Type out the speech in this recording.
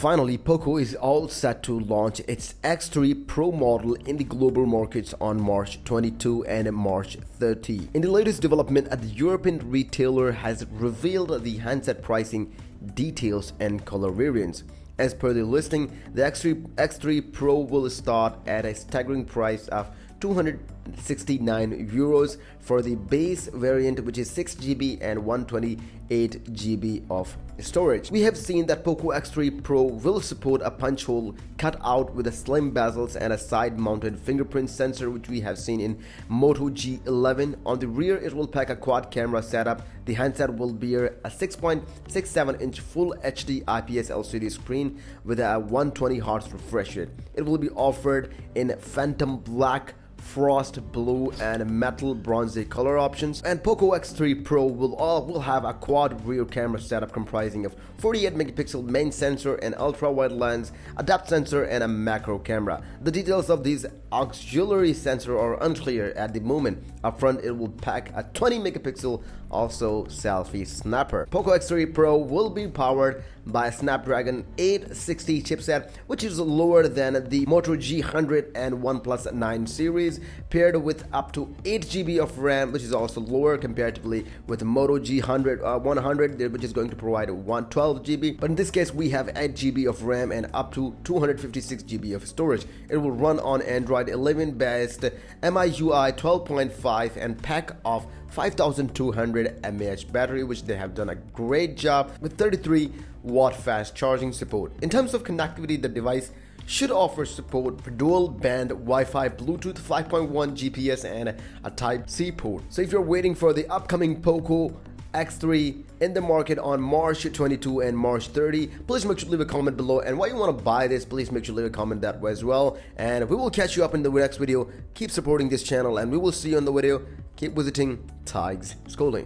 Finally, Poco is all set to launch its X3 Pro model in the global markets on March 22 and March 30. In the latest development, the European retailer has revealed the handset pricing details and color variants. As per the listing, the X3 Pro will start at a staggering price of €269 for the base variant, which is 6GB and 128GB of storage. We have seen that Poco X3 Pro will support a punch hole cut out with a slim bezels and a side-mounted fingerprint sensor, which we have seen in Moto G11. On the rear, it will pack a quad camera setup. The handset will bear a 6.67-inch Full HD IPS LCD screen with a 120Hz refresh rate. It will be offered in Phantom Black, Frost Blue and Metal Bronze color options, and Poco X3 Pro will have a quad rear camera setup comprising of 48 megapixel main sensor, an ultra-wide lens, a depth sensor and a macro camera. The details of these auxiliary sensor are unclear at the moment. Up front, it will pack a 20 megapixel also selfie snapper. Poco X3 Pro will be powered by a Snapdragon 860 chipset, which is lower than the Moto G100 and OnePlus 9 series, paired with up to 8GB of RAM, which is also lower comparatively with the Moto G100, which is going to provide 112GB. But in this case, we have 8GB of RAM and up to 256GB of storage. It will run on Android 11 based MIUI 12.5 and pack of 5200 mAh battery, which they have done a great job with 33-watt fast charging support. In terms of connectivity, the device should offer support for dual band Wi-Fi, Bluetooth 5.1, GPS and a Type-C port. So if you're waiting for the upcoming Poco X3 in the market on March 22 and March 30, please make sure to leave a comment below, and why you want to buy this, please make sure to leave a comment that way as well. And we will catch you up in the next video. Keep supporting this channel and we will see you in the video. Keep visiting Tig's Schooling.